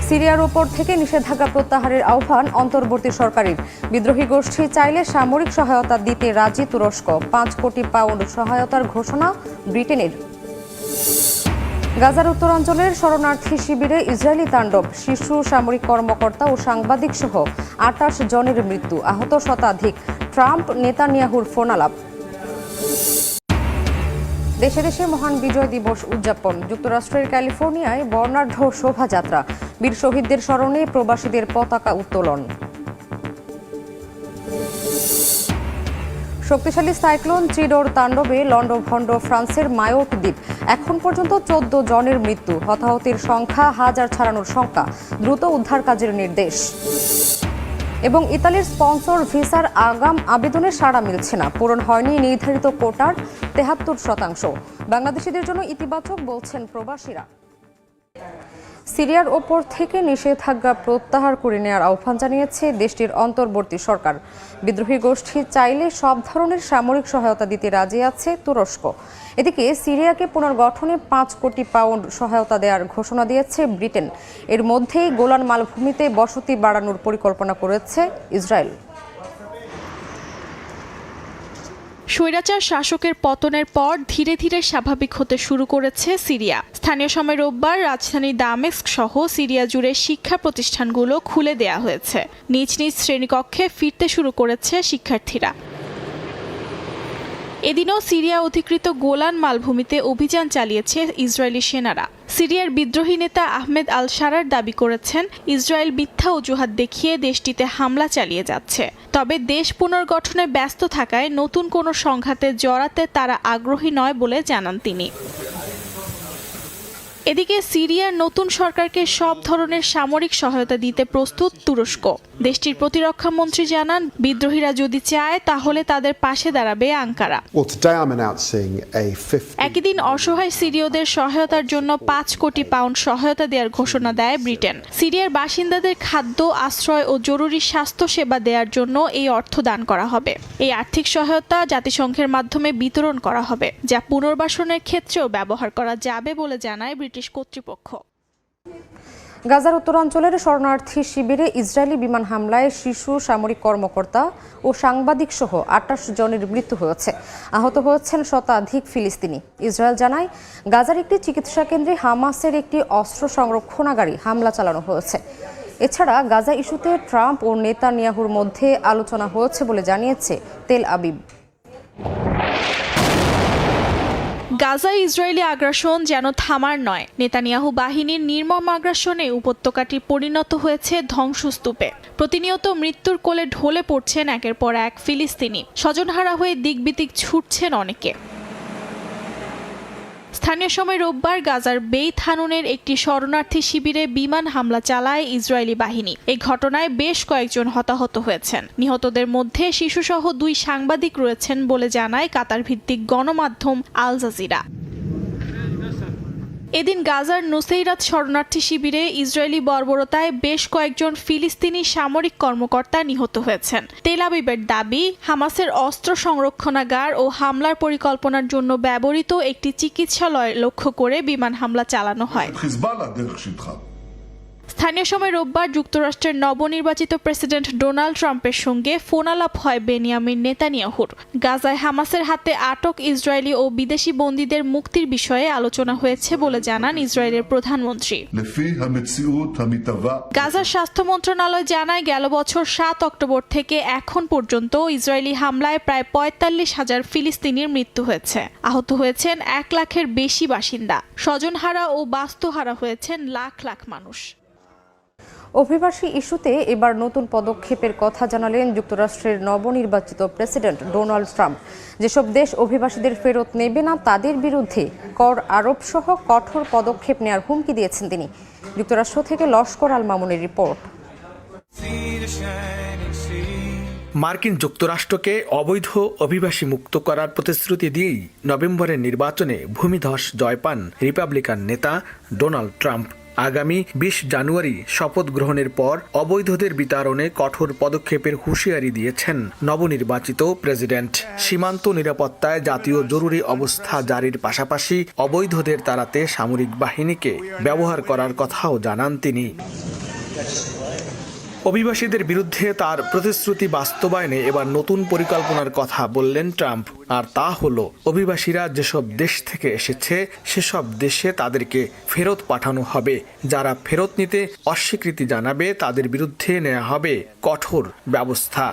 সিরিয়ার ওপর থেকে নিষেধাজ্ঞা প্রত্যাহারের আহ্বান অন্তর্বর্তী সরকারের। বিদ্রোহী গোষ্ঠী চাইলে সামরিক সহায়তা দিতে রাজি তুরস্ক। 5 কোটি পাউন্ড সহায়তার ঘোষণা ব্রিটেনের। গাজার উত্তরাঞ্চলের শরণার্থী শিবিরে ইসরায়েলি তাণ্ডব। শিশু, সামরিক কর্মকর্তা ও সাংবাদিক সহ 28 জনের মৃত্যু, আহত শতাধিক। ট্রাম্প নেতানিয়াহুর ফোন আলাপ। দেশে দেশে মহান বিজয় দিবস উদযাপন। যুক্তরাষ্ট্রের ক্যালিফোর্নিয়ায় বর্ণাঢ্য শোভাযাত্রা। বীর শহীদদের স্মরণে প্রবাসীদের পতাকা উত্তোলন। শক্তিশালী সাইক্লোন চিডোর তাণ্ডবে লন্ডভন্ড ফ্রান্সের মায়োট দ্বীপ। এখন পর্যন্ত 14 জনের মৃত্যু, হতাহতের সংখ্যা হাজার ছাড়ানোর শঙ্কা। দ্রুত উদ্ধার কাজের নির্দেশ। এবং ইতালির স্পন্সর ভিসার আগাম আবেদনে সাড়া মিলছে না। পূরণ হয়নি নির্ধারিত কোটার 73%। বাংলাদেশিদের জন্য ইতিবাচক বলছেন প্রবাসীরা। সিরিয়ার ওপর থেকে নিষেধাজ্ঞা প্রত্যাহার করে নেওয়ার আহ্বান জানিয়েছে দেশটির অন্তর্বর্তী সরকার। বিদ্রোহী গোষ্ঠী চাইলে সব ধরনের সামরিক সহায়তা দিতে রাজি আছে তুরস্ক। এদিকে সিরিয়াকে পুনর্গঠনে 5 কোটি পাউন্ড সহায়তা দেওয়ার ঘোষণা দিয়েছে ব্রিটেন। এর মধ্যেই গোলান মালভূমিতে বসতি বাড়ানোর পরিকল্পনা করেছে ইসরায়েল। স্বৈরাচার শাসকের পতনের পর ধীরে ধীরে স্বাভাবিক হতে শুরু করেছে সিরিয়া। স্থানীয় সময় রোববার রাজধানী দামেস্ক সহ সিরিয়া জুড়ে শিক্ষা প্রতিষ্ঠানগুলো খুলে দেয়া হয়েছে। নিজ নিজ শ্রেণীকক্ষে ফিরতে শুরু করেছে শিক্ষার্থীরা। এদিনও সিরিয়া অধিকৃত গোলান মালভূমিতে অভিযান চালিয়েছে ইসরায়েলি সেনারা। সিরিয়ার বিদ্রোহী নেতা আহমেদ আল শারার দাবি করেছেন, ইসরায়েল মিথ্যা অজুহাত দেখিয়ে দেশটিতে হামলা চালিয়ে যাচ্ছে। তবে দেশ পুনর্গঠনে ব্যস্ত থাকায় নতুন কোনো সংঘাতে জড়াতে তারা আগ্রহী নয় বলে জানান তিনি। এদিকে সিরিয়ার নতুন সরকারকে সব ধরনের সামরিক সহায়তা দিতে প্রস্তুত তুরস্ক। দেশটির প্রতিরক্ষা মন্ত্রী জানান, বিদ্রোহীরা যদি চায় তাহলে তাদের পাশে দাঁড়াবে আঙ্কারা। একই দিন অসহায় সিরীয়দের সহায়তার জন্য 5 কোটি পাউন্ড সহায়তা দেওয়ার ঘোষণা দেয় ব্রিটেন। সিরিয়ার বাসিন্দাদের খাদ্য, আশ্রয় ও জরুরি স্বাস্থ্য সেবা দেওয়ার জন্য এই অর্থ দান করা হবে। এই আর্থিক সহায়তা জাতিসংঘের মাধ্যমে বিতরণ করা হবে, যা পুনর্বাসনের ক্ষেত্রেও ব্যবহার করা যাবে বলে জানায় ব্রিটিশ কর্তৃপক্ষ। গাজার উত্তরাঞ্চলের শরণার্থী শিবিরে ইসরায়েলি বিমান হামলায় শিশু, সামরিক কর্মকর্তা ও সাংবাদিক সহ 28 জনের মৃত্যু হয়েছে। আহত হয়েছেন শতাধিক ফিলিস্তিনি। ইসরায়েল জানায়, গাজার একটি চিকিৎসা কেন্দ্রে হামাসের একটি অস্ত্র সংরক্ষণাগারে হামলা চালানো হয়েছে। এছাড়া গাজা ইস্যুতে ট্রাম্প ও নেতানিয়াহুর মধ্যে আলোচনা হয়েছে বলে জানিয়েছে তেল আবিব। গাজায় ইসরায়েলি আগ্রাসন যেন থামার নয়। নেতানিয়াহু বাহিনীর নির্মম আগ্রাসনে উপত্যকাটি পরিণত হয়েছে ধ্বংসস্তূপে। প্রতিনিয়ত মৃত্যুর কোলে ঢলে পড়ছেন একের পর এক ফিলিস্তিনি। স্বজনহারা হয়ে দিকবিদিক ছুটছেন অনেকে। স্থানীয় সময় রোববার গাজার বেইত হানুনের একটি শরণার্থী শিবিরে বিমান হামলা চালায় ইসরায়েলি বাহিনী। এই ঘটনায় বেশ কয়েকজন হতাহত হয়েছেন। নিহতদের মধ্যে শিশুসহ 2 সাংবাদিক রয়েছেন বলে জানায় কাতার ভিত্তিক গণমাধ্যম আল জাজিরা। এদিন গাজার নুসেইরাত শরণার্থী শিবিরে ইসরায়েলি বর্বরতায় বেশ কয়েকজন ফিলিস্তিনি সামরিক কর্মকর্তা নিহত হয়েছেন। তেল আবিবের দাবি, হামাসের অস্ত্র সংরক্ষণাগার ও হামলার পরিকল্পনার জন্য ব্যবহৃত একটি চিকিৎসালয় লক্ষ্য করে বিমান হামলা চালানো হয়। স্থানীয় সময় রোববার যুক্তরাষ্ট্রের নবনির্বাচিত প্রেসিডেন্ট ডোনাল্ড ট্রাম্পের সঙ্গে ফোন আলাপ হয় বেনিয়ামিন নেতানিয়াহুর। গাজায় হামাসের হাতে আটক ইসরায়েলি ও বিদেশি বন্দীদের মুক্তির বিষয়ে আলোচনা হয়েছে বলে জানান ইসরায়েলের প্রধানমন্ত্রী। গাজার স্বাস্থ্য মন্ত্রণালয় জানায়, গেল বছর 7 অক্টোবর থেকে এখন পর্যন্ত ইসরায়েলি হামলায় প্রায় 45,000 ফিলিস্তিনির মৃত্যু হয়েছে। আহত হয়েছেন 1 লাখের বেশি বাসিন্দা। স্বজনহারা ও বাস্তুহারা হয়েছেন লাখ লাখ মানুষ। অভিবাসী ইস্যুতে এবার নতুন পদক্ষেপের কথা জানালেন যুক্তরাষ্ট্রের নবনির্বাচিত প্রেসিডেন্ট ডোনাল্ড ট্রাম্প। যেসব দেশ অভিবাসীদের ফেরত নেবে না তাদের বিরুদ্ধে কর আরোপ সহ কঠোর পদক্ষেপ নেওয়ার হুমকি দিয়েছেন তিনি। যুক্তরাষ্ট্র থেকে লস্কর আল মামুনের রিপোর্ট। মার্কিন যুক্তরাষ্ট্রকে অবৈধ অভিবাসী মুক্ত করার প্রতিশ্রুতি দিয়েই নভেম্বরের নির্বাচনে ভূমিধস জয় পান রিপাবলিকান নেতা ডোনাল্ড ট্রাম্প। আগামী 20 জানুয়ারি শপথ গ্রহণের পর অবৈধদের বিতাড়নে কঠোর পদক্ষেপের হুঁশিয়ারি দিয়েছেন নবনির্বাচিত প্রেসিডেন্ট। সীমান্ত নিরাপত্তায় জাতীয় জরুরি অবস্থা জারির পাশাপাশি অবৈধদের তাড়াতে সামরিক বাহিনীকে ব্যবহার করার কথাও জানান তিনি। অভিবাসীদের বিরুদ্ধে তার প্রতিশ্রুতি বাস্তবায়নে এবার নতুন পরিকল্পনার কথা বললেন ট্রাম্প, আর তা হলো অভিবাসীরা যেসব দেশ থেকে এসেছে সেসব দেশে তাদেরকে ফেরত পাঠানো হবে। যারা ফেরত নিতে অস্বীকৃতি জানাবে তাদের বিরুদ্ধে নেওয়া হবে কঠোর ব্যবস্থা।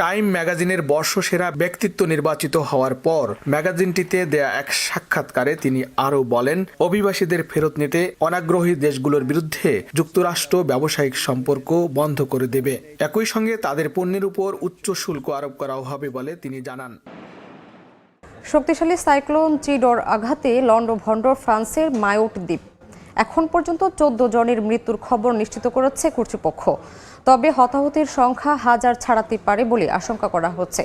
টাইম ম্যাগাজিনের বর্ষসেরা ব্যক্তিত্ব নির্বাচিত হওয়ার পর ম্যাগাজিনটিতে দেয়া এক সাক্ষাৎকারে তিনি আরও বলেন, অভিবাসীদের ফেরত নিতে অনাগ্রহী দেশগুলোর বিরুদ্ধে যুক্তরাষ্ট্র ব্যবসায়িক সম্পর্ক বন্ধ করে দেবে। একই সঙ্গে তাদের পণ্যের উপর উচ্চ শুল্ক আরোপ করাও হবে বলে তিনি জানান। শক্তিশালী সাইক্লোন চিডোর আঘাতে লন্ডভন্ড ফ্রান্সের মায়োট দ্বীপ। এখন পর্যন্ত 14 জনের মৃত্যুর খবর নিশ্চিত করেছে কর্তৃপক্ষ। তবে হতাহতের সংখ্যা হাজার ছাড়াতে পারে বলে আশঙ্কা করা হচ্ছে।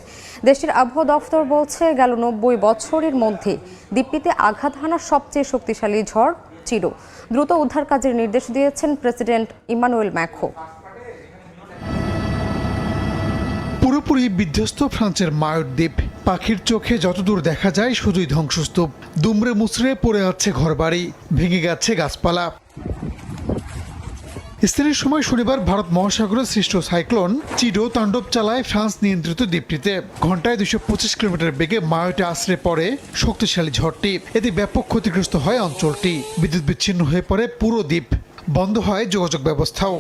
দেশটির আবহাওয়া দফতর বলছে, গেল 90 বছরের মধ্যে দ্বীপটিতে আঘাত হানা সবচেয়ে শক্তিশালী ঝড় চিডো। দ্রুত উদ্ধার কাজের নির্দেশ দিয়েছেন প্রেসিডেন্ট ইমানুয়েল ম্যাক্রো। পুরোপুরি বিধ্বস্ত ফ্রান্সের মায়োট দ্বীপ। পাখির চোখে যতদূর দেখা যায় শুধুই ধ্বংসস্তূপ। দুমড়ে মুচড়ে পড়ে আছে ঘরবাড়ি, ভেঙে গেছে গাছপালা। স্থানীয় সময় শনিবার ভারত মহাসাগরে সৃষ্ট সাইক্লোন চিডো তাণ্ডব চালায় ফ্রান্স নিয়ন্ত্রিত দ্বীপটিতে। ঘন্টায় 225 কিলোমিটার বেগে মায়োটে আছড়ে পড়ে শক্তিশালী ঝড়টি। এতে ব্যাপক ক্ষতিগ্রস্ত হয় অঞ্চলটি। বিদ্যুৎ বিচ্ছিন্ন হয়ে পড়ে পুরো দ্বীপ, বন্ধ হয় যোগাযোগ ব্যবস্থাও।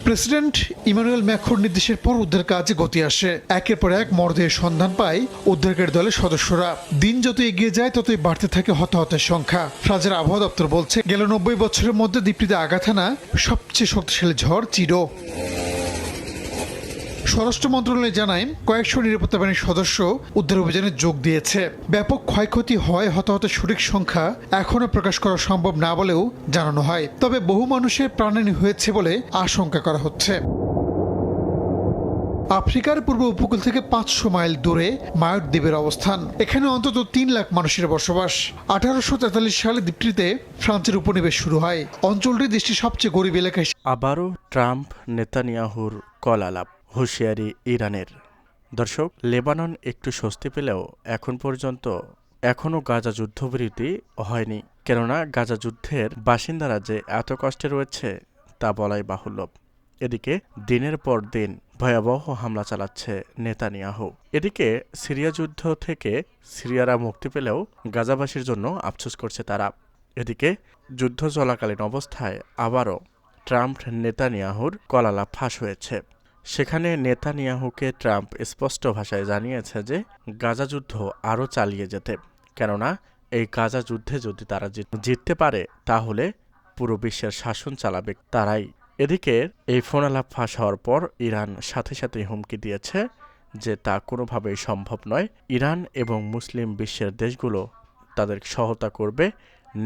প্রেসিডেন্ট ইমানুয়েল ম্যাক্রোর নির্দেশের পর উদ্ধার কাজে গতি আসে। একের পর এক মরদেহের সন্ধান পায় উদ্ধারকারী দলের সদস্যরা। দিন যত এগিয়ে যায় ততই বাড়তে থাকে হতাহতের সংখ্যা। ফ্রান্সের আবহাওয়া দপ্তর বলছে, গেল 90 বছরের মধ্যে দ্বীপটিতে আঘাত হানা সবচেয়ে শক্তিশালী ঝড় চিডো। স্বরাষ্ট্র মন্ত্রণালয় জানায়, কয়েকশো নিরাপত্তা বাহিনীর সদস্য উদ্ধার অভিযানে যোগ দিয়েছে। ব্যাপক ক্ষয়ক্ষতি হয়, হতাহতের সঠিক সংখ্যা এখনও প্রকাশ করা সম্ভব না বলেও জানানো হয়। তবে বহু মানুষের প্রাণহানি হয়েছে বলে আশঙ্কা করা হচ্ছে। আফ্রিকার পূর্ব উপকূল থেকে 500 মাইল দূরে মায়োট দ্বীপের অবস্থান। এখানে অন্তত 3 লাখ মানুষের বসবাস। 1843 সালে দ্বীপটিতে ফ্রান্সের উপনিবেশ শুরু হয়। অঞ্চলটি দেশটির সবচেয়ে গরিব এলাকা। আবারও ট্রাম্প নেতানিয়াহুর কল আলাপ, হুঁশিয়ারি ইরানের। দর্শক, লেবানন একটু স্বস্তি পেলেও এখন পর্যন্ত এখনও গাজা যুদ্ধবিরতি হয়নি। কেননা গাজা যুদ্ধের বাসিন্দারা যে এত কষ্টে রয়েছে তা বলাই বাহুল্য। এদিকে দিনের পর দিন ভয়াবহ হামলা চালাচ্ছে নেতানিয়াহু। এদিকে সিরিয়া যুদ্ধ থেকে সিরিয়ারা মুক্তি পেলেও গাজাবাসীর জন্য আফসোস করছে তারা। এদিকে যুদ্ধ চলাকালীন অবস্থায় আবারও ট্রাম্প নেতানিয়াহুর কলালাপ ফাঁস হয়েছে। সেখানে নেতানিয়াহুকে ট্রাম্প স্পষ্ট ভাষায় জানিয়েছে যে গাজা যুদ্ধ আরও চালিয়ে যেতে, কেননা এই গাজা যুদ্ধে যদি তারা জিততে পারে তাহলে পুরো বিশ্বের শাসন চালাবে তারাই। এদিকে এই ফোনালাপ ফাঁস হওয়ার পর ইরান সাথে সাথেই হুমকি দিয়েছে যে তা কোনোভাবেই সম্ভব নয়। ইরান এবং মুসলিম বিশ্বের দেশগুলো তাদের সহায়তা করবে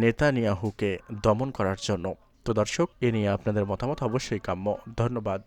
নেতানিয়াহুকে দমন করার জন্য। তো দর্শক, এ নিয়ে আপনাদের মতামত অবশ্যই কাম্য। ধন্যবাদ।